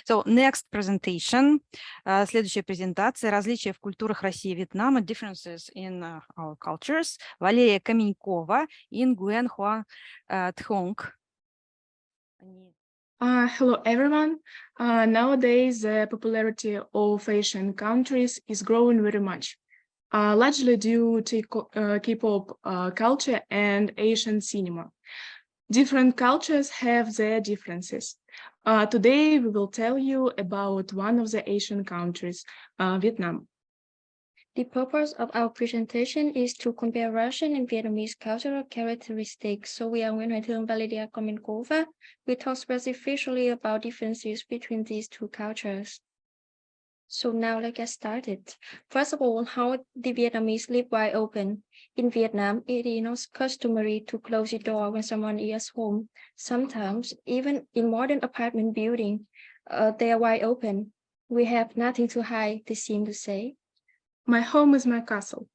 So next presentation, следующая презентация, различия в культурах России и Вьетнама, differences in our cultures. Валерия Каменькова и Нгуен Хоай Тхыонг. Hello, everyone. Nowadays, the popularity of Asian countries is growing very much, largely due to K-pop culture and Asian cinema. Different cultures have their differences. Today, we will tell you about one of the Asian countries, Vietnam. The purpose of our presentation is to compare Russian and Vietnamese cultural characteristics. So we are Нгуен Хоай Тхыонг Valeria Constantinople. We talk specifically about differences between these two cultures. So now let's get started. First of all, how the Vietnamese live wide open. In Vietnam, it is not customary to close the door when someone is home. Sometimes, even in modern apartment buildings, they are wide open. We have nothing to hide, they seem to say. My home is my castle.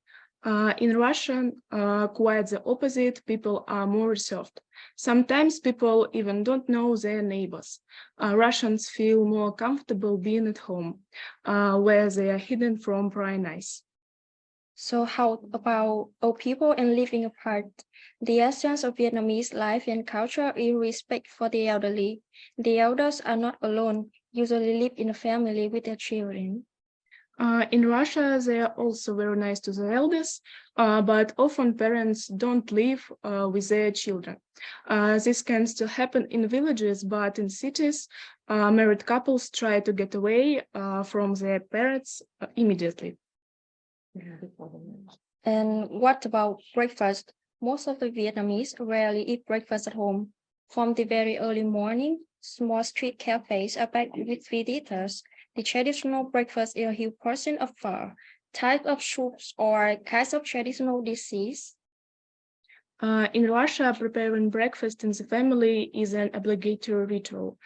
In Russian, quite the opposite, people are more reserved. Sometimes people even don't know their neighbors. Russians feel more comfortable being at home, where they are hidden from prying eyes. So how about old people and living apart? The essence of Vietnamese life and culture is respect for the elderly. The elders are not alone, usually live in a family with their children. In Russia, they are also very nice to the elders, but often parents don't live with their children. This can still happen in villages, but in cities, married couples try to get away from their parents immediately. And what about breakfast? Most of the Vietnamese rarely eat breakfast at home. From the very early morning, small street cafes are packed with visitors. The traditional breakfast is a huge portion of pho, type of soups, or kinds of traditional dishes. In Russia, preparing breakfast in the family is an obligatory ritual.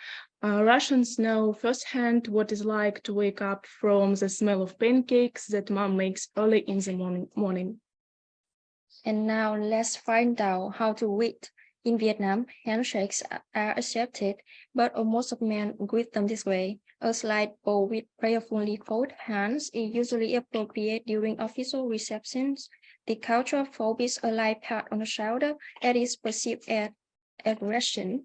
Russians know firsthand what it's like to wake up from the smell of pancakes that mom makes early in the morning. And now let's find out how to greet. In Vietnam, handshakes are accepted, but most of men greet them this way. A slight bow with prayerfully folded hands is usually appropriate during official receptions. The culture forbids a light pat on the shoulder that is perceived as aggression.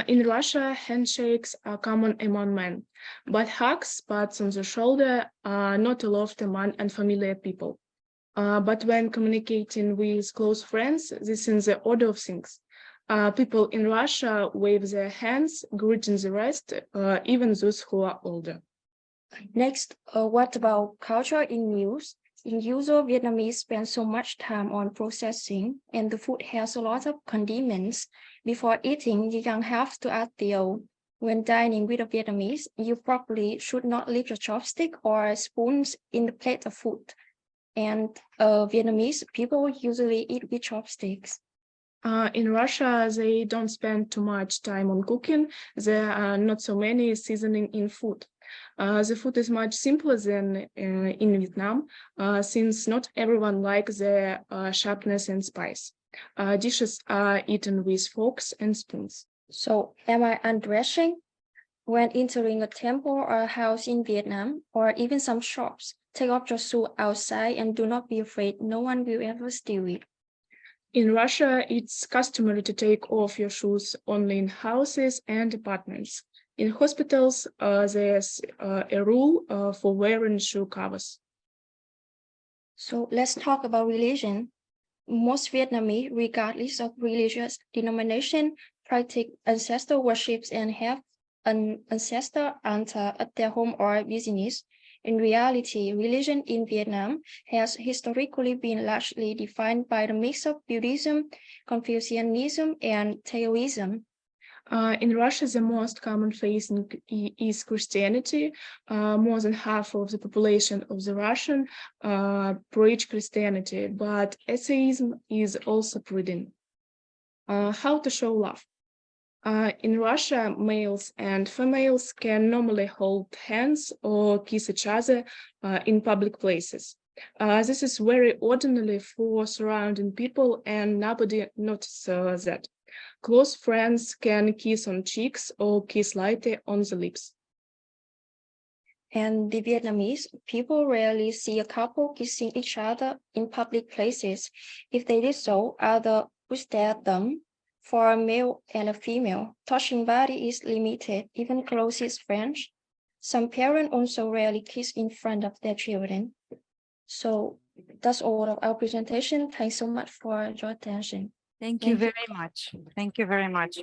In Russia, handshakes are common among men, but hugs, pats on the shoulder are not allowed among unfamiliar people. But when communicating with close friends, this is the order of things. People in Russia wave their hands, greeting the rest, even those who are older. Next, what about culture in news? In usual, Vietnamese spend so much time on processing, and the food has a lot of condiments. Before eating, you don't have to add the oil. When dining with a Vietnamese, you probably should not leave your chopstick or spoons in the plate of food. And Vietnamese people usually eat with chopsticks. In Russia, they don't spend too much time on cooking. There are not so many seasoning in food. The food is much simpler than in Vietnam, since not everyone likes the sharpness and spice. Dishes are eaten with forks and spoons. So, am I undressing? When entering a temple or a house in Vietnam, or even some shops, take off your shoe outside and do not be afraid. No one will ever steal it. In Russia, it's customary to take off your shoes only in houses and apartments. In hospitals, there's a rule for wearing shoe covers. So let's talk about religion. Most Vietnamese, regardless of religious denomination, practice ancestor worships and have an ancestor altar at their home or business. In reality, religion in Vietnam has historically been largely defined by the mix of Buddhism, Confucianism, and Taoism. In Russia, the most common faith is Christianity. More than half of the population of the Russian preach Christianity, but atheism is also spreading. How to show love? In Russia, males and females can normally hold hands or kiss each other in public places. This is very ordinary for surrounding people and nobody notices that. Close friends can kiss on cheeks or kiss lightly on the lips. And the Vietnamese people rarely see a couple kissing each other in public places. If they did so, others would stare at them. For a male and a female, touching body is limited, even closest friends. Some parents also rarely kiss in front of their children. So that's all of our presentation. Thanks so much for your attention. Thank you very much. Thank you very much.